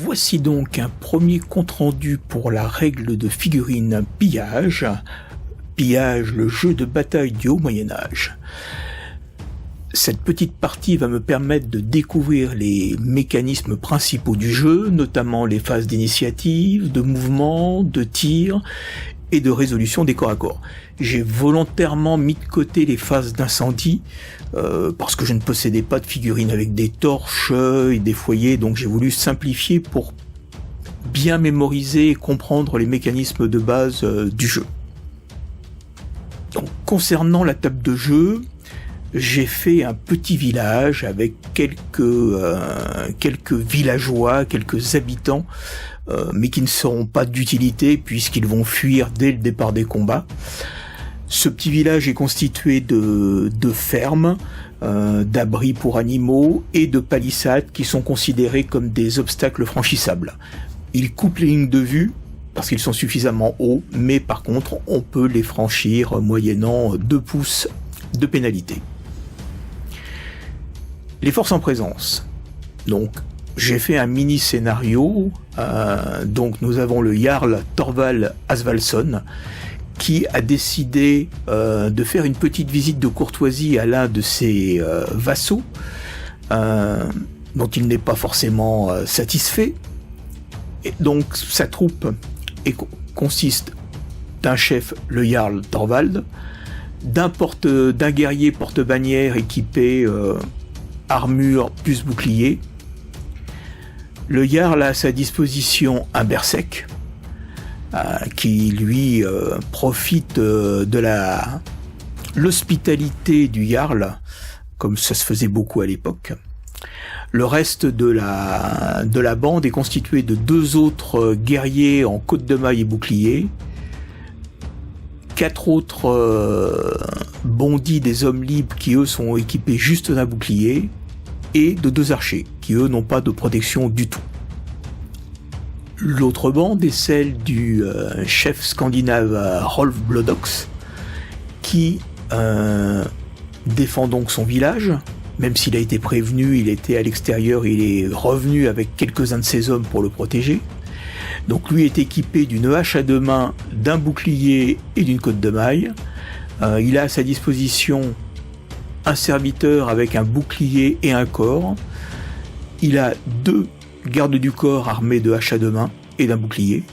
Voici donc un premier compte-rendu pour la règle de figurine pillage. Pillage, le jeu de bataille du Haut Moyen-Âge. Cette petite partie va me permettre de découvrir les mécanismes principaux du jeu, notamment les phases d'initiative, de mouvement, de tir et de résolution des corps à corps. J'ai volontairement mis de côté les phases d'incendie parce que je ne possédais pas de figurines avec des torches et des foyers, donc j'ai voulu simplifier pour bien mémoriser et comprendre les mécanismes de base du jeu. Donc, concernant la table de jeu, j'ai fait un petit village avec quelques villageois, quelques habitants, mais qui ne seront pas d'utilité puisqu'ils vont fuir dès le départ des combats. Ce petit village est constitué de fermes, d'abris pour animaux et de palissades qui sont considérés comme des obstacles franchissables. Ils coupent les lignes de vue parce qu'ils sont suffisamment hauts, mais par contre on peut les franchir moyennant 2 pouces de pénalité. Les forces en présence. Donc, j'ai fait un mini scénario. Donc, nous avons le Jarl Thorvald Asvaldsson qui a décidé de faire une petite visite de courtoisie à l'un de ses vassaux, dont il n'est pas forcément satisfait. Et donc, sa troupe consiste d'un chef, le Jarl Thorvald, d'un guerrier porte-bannière équipé armure plus bouclier. Le Jarl a à sa disposition un berserk qui lui profite de l'hospitalité du Jarl, comme ça se faisait beaucoup à l'époque. Le reste de la bande est constitué de 2 autres guerriers en côte de maille et bouclier, 4 autres bondis des hommes libres qui eux sont équipés juste d'un bouclier, et de 2 archers qui eux n'ont pas de protection du tout. L'autre bande est celle du chef scandinave Rolf Blodox qui défend donc son village. Même s'il a été prévenu, il était à l'extérieur, il est revenu avec quelques-uns de ses hommes pour le protéger. Donc lui est équipé d'une hache à 2 mains, d'un bouclier et d'une côte de maille. Il a à sa disposition un serviteur avec un bouclier et un corps. Il a 2 gardes du corps armés de haches à 2 mains et d'un bouclier,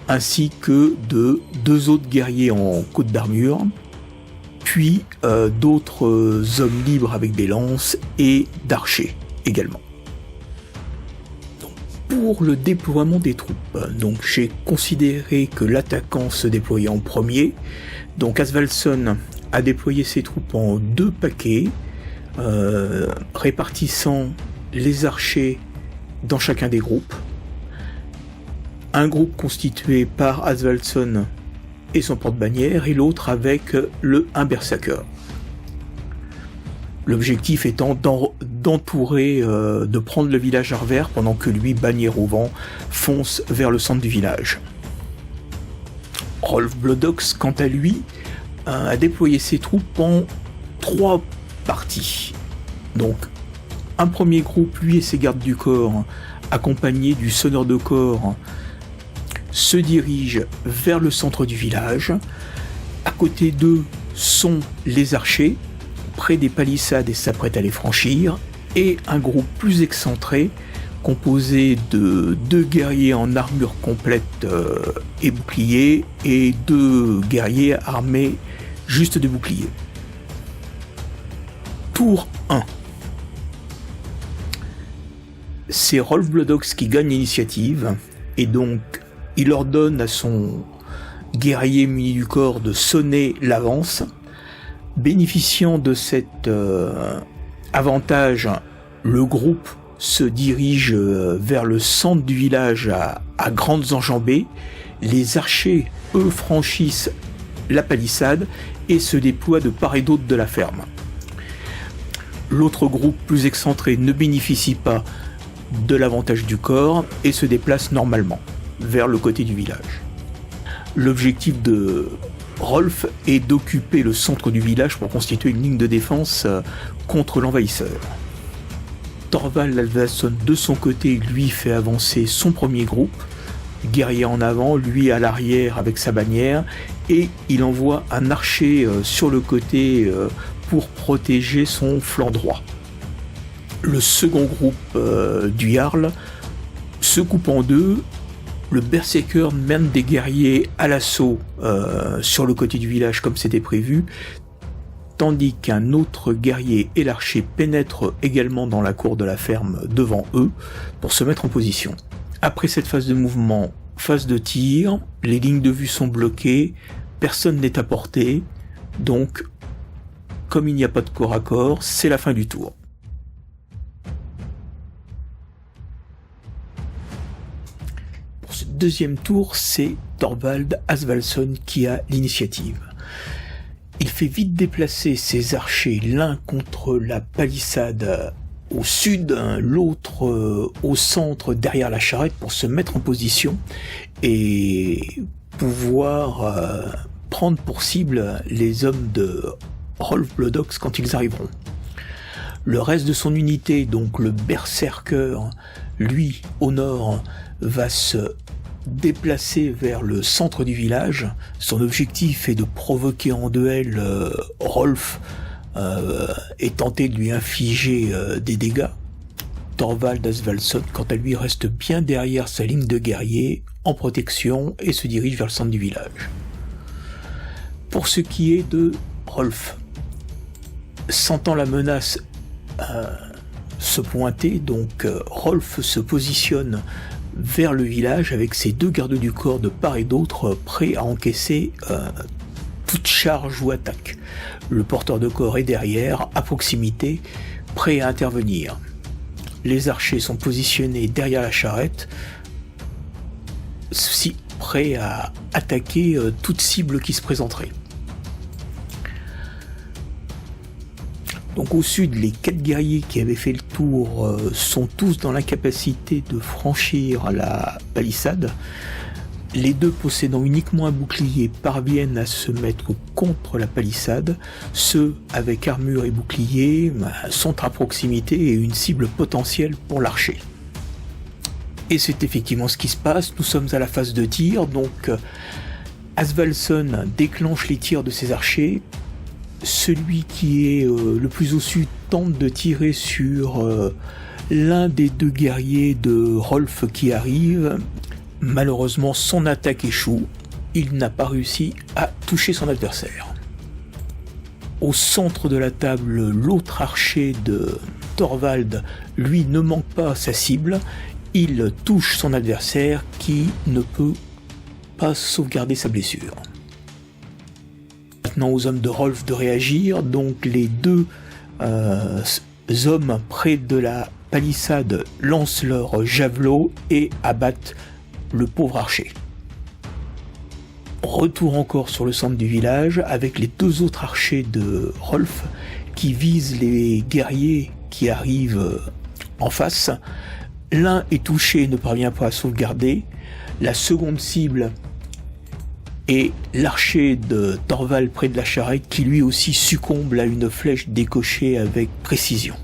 ainsi que de 2 autres guerriers en côte d'armure, puis d'autres hommes libres avec des lances et d'archers également. Pour le déploiement des troupes, donc j'ai considéré que l'attaquant se déployait en premier. Donc Asvaldsson a déployé ses troupes en 2 paquets, répartissant les archers dans chacun des groupes. Un groupe constitué par Asvaldsson et son porte-bannière, et l'autre avec un berserker. L'objectif étant d'entourer, de prendre le village à revers pendant que lui, bannière au vent, fonce vers le centre du village. Rolf Blodox, quant à lui, a déployé ses troupes en 3 parties. Donc, un premier groupe, lui et ses gardes du corps, accompagnés du sonneur de corps, se dirigent vers le centre du village. À côté d'eux sont les archers, près des palissades et s'apprêtent à les franchir, et un groupe plus excentré, composé de 2 guerriers en armure complète et bouclier, et 2 guerriers armés juste de bouclier. Tour 1. C'est Rolf Blodox qui gagne l'initiative, et donc il ordonne à son guerrier muni du corps de sonner l'avance. Bénéficiant de cet avantage, le groupe se dirige vers le centre du village à grandes enjambées. Les archers, eux, franchissent la palissade et se déploient de part et d'autre de la ferme. L'autre groupe, plus excentré, ne bénéficie pas de l'avantage du corps et se déplace normalement vers le côté du village. L'objectif de Rolf est d'occuper le centre du village pour constituer une ligne de défense contre l'envahisseur. Thorvald Asvaldsson de son côté lui fait avancer son premier groupe, guerrier en avant, lui à l'arrière avec sa bannière, et il envoie un archer sur le côté pour protéger son flanc droit. Le second groupe du Jarl se coupe en deux. Le berserker mène des guerriers à l'assaut sur le côté du village comme c'était prévu, tandis qu'un autre guerrier et l'archer pénètrent également dans la cour de la ferme devant eux pour se mettre en position. Après cette phase de mouvement, phase de tir, les lignes de vue sont bloquées, personne n'est à portée, donc comme il n'y a pas de corps à corps, c'est la fin du tour. Pour ce deuxième tour, c'est Thorvald Asvaldsson qui a l'initiative. Il fait vite déplacer ses archers l'un contre la palissade au sud, l'autre au centre derrière la charrette pour se mettre en position et pouvoir prendre pour cible les hommes de Rolf Blood-Ox quand ils arriveront. Le reste de son unité, donc le berserker, lui au nord, va se déplacer vers le centre du village. Son objectif est de provoquer en duel Rolf et tenter de lui infliger des dégâts. Thorvald Asvaldsson, quant à lui, reste bien derrière sa ligne de guerriers, en protection, et se dirige vers le centre du village. Pour ce qui est de Rolf, sentant la menace se pointer, donc Rolf se positionne vers le village avec ses deux gardes du corps de part et d'autre, prêts à encaisser toute charge ou attaque. Le porteur de corps est derrière, à proximité, prêt à intervenir. Les archers sont positionnés derrière la charrette, ceux-ci prêts à attaquer toute cible qui se présenterait. Donc au sud, les 4 guerriers qui avaient fait le tour sont tous dans l'incapacité de franchir la palissade. Les 2 possédant uniquement un bouclier parviennent à se mettre contre la palissade. Ceux avec armure et bouclier sont à proximité et une cible potentielle pour l'archer. Et c'est effectivement ce qui se passe. Nous sommes à la phase de tir, donc Asvaldsson déclenche les tirs de ses archers. Celui qui est le plus au sud tente de tirer sur l'un des 2 guerriers de Rolf qui arrive. Malheureusement, son attaque échoue. Il n'a pas réussi à toucher son adversaire. Au centre de la table, l'autre archer de Thorvald, lui, ne manque pas sa cible. Il touche son adversaire qui ne peut pas sauvegarder sa blessure. Maintenant aux hommes de Rolf de réagir, donc les 2 hommes près de la palissade lancent leur javelot et abattent le pauvre archer. Retour encore sur le centre du village avec les 2 autres archers de Rolf qui visent les guerriers qui arrivent en face. L'un est touché et ne parvient pas à sauvegarder. La seconde cible est l'archer de Thorvald près de la charrette qui lui aussi succombe à une flèche décochée avec précision.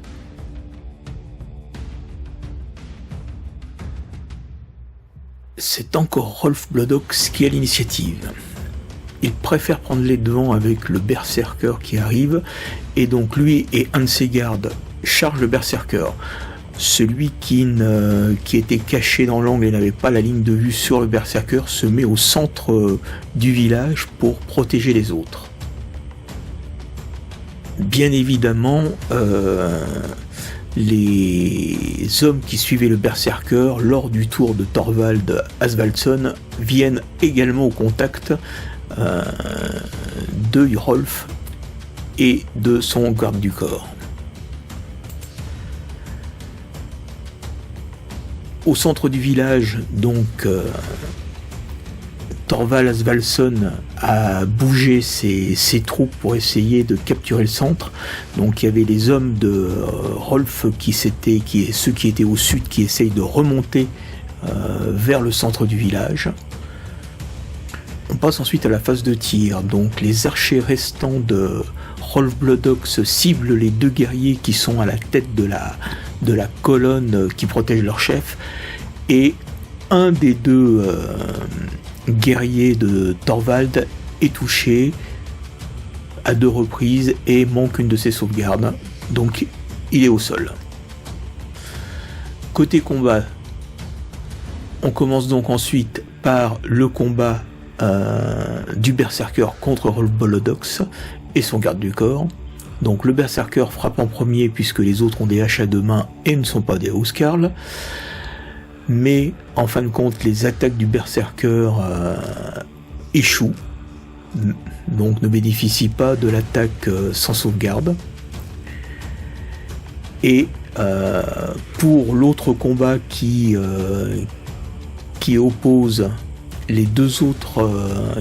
C'est encore Rolf Blood-Ox qui a l'initiative. Il préfère prendre les devants avec le berserker qui arrive, et donc lui et un de ses gardes chargent le berserker. Celui qui était caché dans l'angle et n'avait pas la ligne de vue sur le berserker se met au centre du village pour protéger les autres. Bien évidemment, les hommes qui suivaient le berserker lors du tour de Thorvald Asvaldsson viennent également au contact de Rolf et de son garde du corps. Au centre du village, donc, Thorvald Asvaldsson a bougé ses troupes pour essayer de capturer le centre. Donc il y avait les hommes de Rolf ceux qui étaient au sud qui essayent de remonter vers le centre du village. On passe ensuite à la phase de tir. Donc les archers restants de Rolf Blood-Ox ciblent les 2 guerriers qui sont à la tête de de la colonne qui protège leur chef, et un des deux guerriers de Thorvald est touché à 2 reprises et manque une de ses sauvegardes, donc il est au sol. Côté combat, on commence donc ensuite par le combat du berserker contre Rolf Bolodox et son garde du corps. Donc le berserker frappe en premier puisque les autres ont des haches à 2 mains et ne sont pas des huskarls. Mais en fin de compte, les attaques du berserker échouent, donc ne bénéficient pas de l'attaque sans sauvegarde. Et pour l'autre combat qui oppose les 2 autres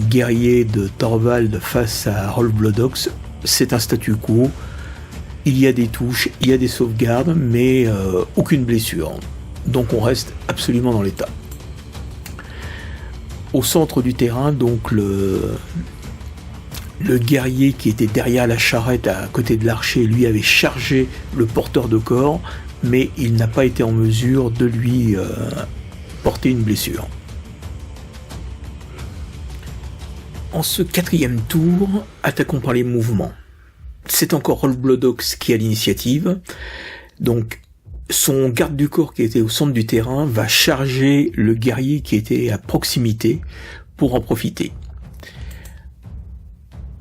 guerriers de Thorvald face à Rolf Bolodox, c'est un statu quo. Il y a des touches, il y a des sauvegardes, mais aucune blessure. Donc on reste absolument dans l'état. Au centre du terrain, donc le guerrier qui était derrière la charrette à côté de l'archer, lui avait chargé le porteur de corps, mais il n'a pas été en mesure de lui porter une blessure. En ce 4e tour, attaquons par les mouvements. C'est encore Rolf Bolodox qui a l'initiative, donc son garde du corps qui était au centre du terrain va charger le guerrier qui était à proximité pour en profiter.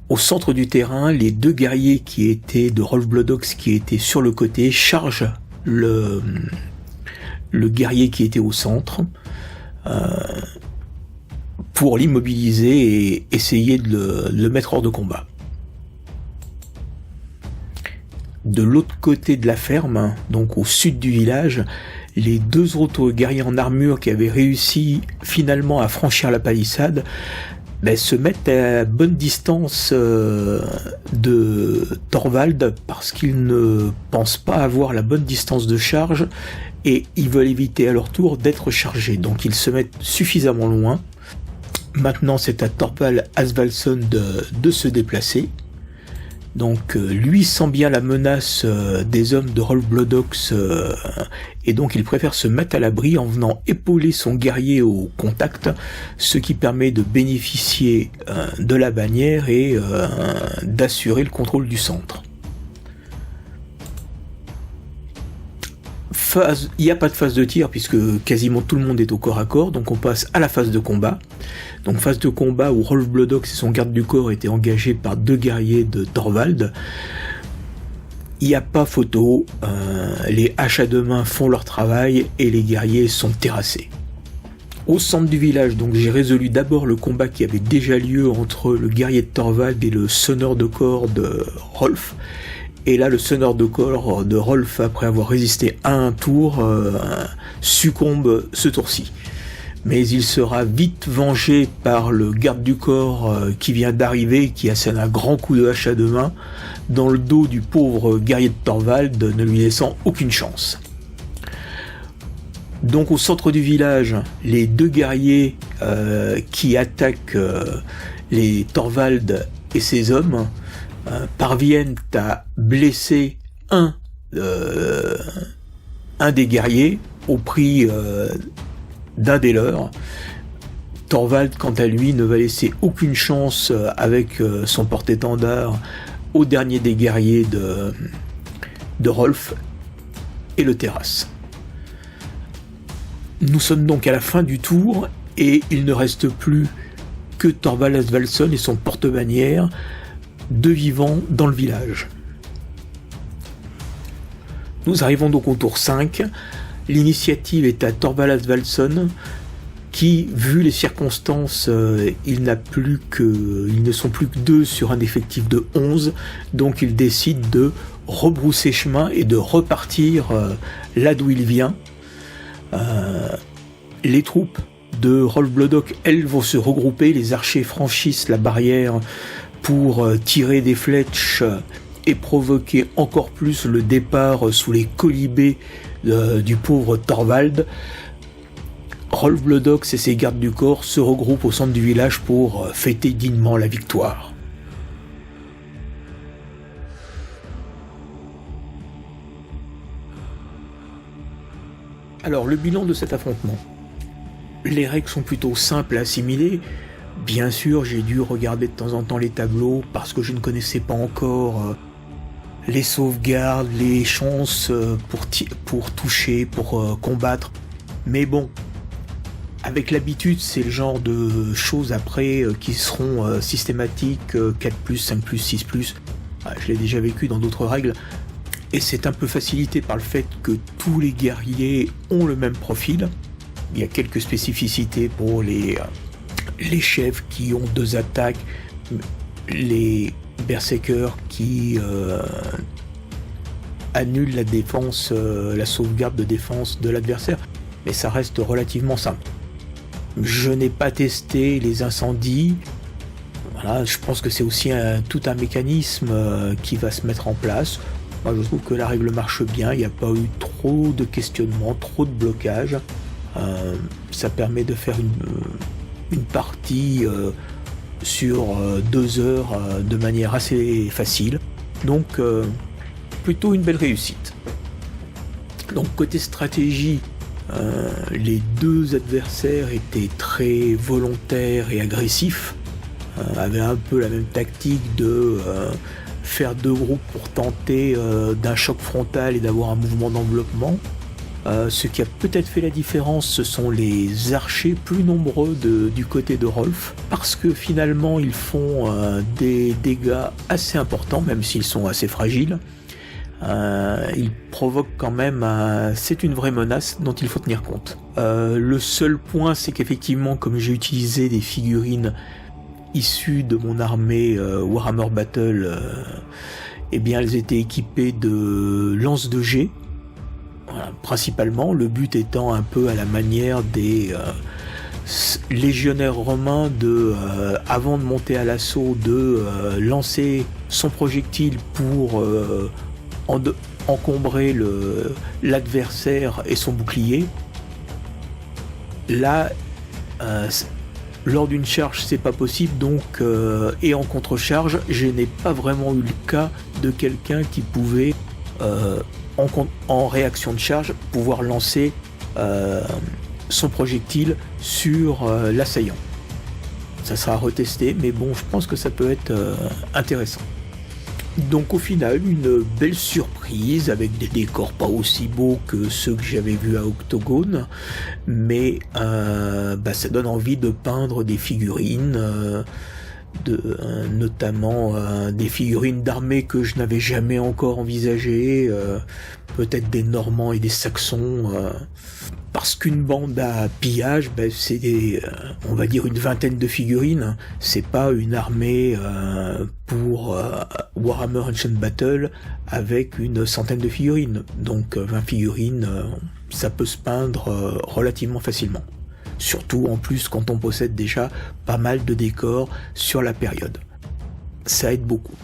Au centre du terrain, les 2 guerriers qui étaient de Rolf Bolodox qui étaient sur le côté chargent le guerrier qui était au centre pour l'immobiliser et essayer de le mettre hors de combat. De l'autre côté de la ferme, donc au sud du village, les 2 autres guerriers en armure qui avaient réussi finalement à franchir la palissade se mettent à bonne distance de Thorvald parce qu'ils ne pensent pas avoir la bonne distance de charge et ils veulent éviter à leur tour d'être chargés. Donc ils se mettent suffisamment loin. Maintenant c'est à Thorvald Asvaldsson de se déplacer. Donc lui sent bien la menace des hommes de Rolf Bolodox et donc il préfère se mettre à l'abri en venant épauler son guerrier au contact, ce qui permet de bénéficier de la bannière et d'assurer le contrôle du centre. Il n'y a pas de phase de tir puisque quasiment tout le monde est au corps à corps, donc on passe à la phase de combat. Donc phase de combat où Rolf Bolodox et son garde du corps étaient engagés par 2 guerriers de Thorvald. Il n'y a pas photo, les haches à 2 mains font leur travail et les guerriers sont terrassés. Au centre du village, donc j'ai résolu d'abord le combat qui avait déjà lieu entre le guerrier de Thorvald et le sonneur de corps de Rolf. Et là, le sonneur de corps de Rolf, après avoir résisté à un tour, succombe ce tour-ci. Mais il sera vite vengé par le garde du corps qui vient d'arriver, qui assène un grand coup de hache à 2 mains dans le dos du pauvre guerrier de Thorvald, ne lui laissant aucune chance. Donc au centre du village, les 2 guerriers qui attaquent les Thorvald et ses hommes parviennent à blesser un des guerriers au prix d'un des leurs. Thorvald, quant à lui, ne va laisser aucune chance avec son porte-étendard au dernier des guerriers de Rolf et le terrasse. Nous sommes donc à la fin du tour et il ne reste plus que Thorvald Asvaldsson et son porte-bannière, 2 vivants dans le village. Nous arrivons donc au tour 5. L'initiative est à Thorvald Asvaldsson qui, vu les circonstances, ils ne sont plus que 2 sur un effectif de 11, donc il décide de rebrousser chemin et de repartir là d'où il vient. Les troupes de Rolf Bolodox, elles, vont se regrouper, les archers franchissent la barrière pour tirer des flèches et provoquer encore plus le départ sous les colibés du pauvre Thorvald. Rolf Bolodox et ses gardes du corps se regroupent au centre du village pour fêter dignement la victoire. Alors, le bilan de cet affrontement. Les règles sont plutôt simples à assimiler. Bien sûr, j'ai dû regarder de temps en temps les tableaux parce que je ne connaissais pas encore les sauvegardes, les chances pour toucher, pour combattre. Mais bon, avec l'habitude, c'est le genre de choses après qui seront systématiques, 4+, 5+, 6+. Je l'ai déjà vécu dans d'autres règles. Et c'est un peu facilité par le fait que tous les guerriers ont le même profil. Il y a quelques spécificités pour les chefs qui ont 2 attaques, les berserkers qui annulent la défense, la sauvegarde de défense de l'adversaire, mais ça reste relativement simple. Je n'ai pas testé les incendies. Voilà, je pense que c'est aussi tout un mécanisme qui va se mettre en place. Moi, je trouve que la règle marche bien, il n'y a pas eu trop de questionnements, trop de blocages. Ça permet de faire une partie sur 2 heures de manière assez facile. Donc, plutôt une belle réussite. Donc, côté stratégie, les 2 adversaires étaient très volontaires et agressifs, avaient un peu la même tactique de faire 2 groupes pour tenter d'un choc frontal et d'avoir un mouvement d'enveloppement. Ce qui a peut-être fait la différence, ce sont les archers plus nombreux du côté de Rolf, parce que finalement ils font des dégâts assez importants, même s'ils sont assez fragiles. Ils provoquent quand même, c'est une vraie menace dont il faut tenir compte. Le seul point, c'est qu'effectivement, comme j'ai utilisé des figurines issues de mon armée Warhammer Battle, eh bien elles étaient équipées de lances de jet. Voilà, principalement, le but étant un peu à la manière des légionnaires romains avant de monter à l'assaut, de lancer son projectile pour encombrer l'adversaire et son bouclier. Là, lors d'une charge, c'est pas possible, donc et en contre-charge, je n'ai pas vraiment eu le cas de quelqu'un qui pouvait en réaction de charge pouvoir lancer son projectile sur l'assaillant. Ça sera retesté, mais bon, je pense que ça peut être intéressant. Donc au final, une belle surprise avec des décors pas aussi beaux que ceux que j'avais vus à Octogone, mais ça donne envie de peindre des figurines, notamment des figurines d'armée que je n'avais jamais encore envisagées, peut-être des Normands et des Saxons, parce qu'une bande à pillage, c'est on va dire une vingtaine de figurines, c'est pas une armée pour Warhammer Ancient Battle avec une centaine de figurines, donc 20 figurines, ça peut se peindre relativement facilement. Surtout en plus quand on possède déjà pas mal de décors sur la période. Ça aide beaucoup.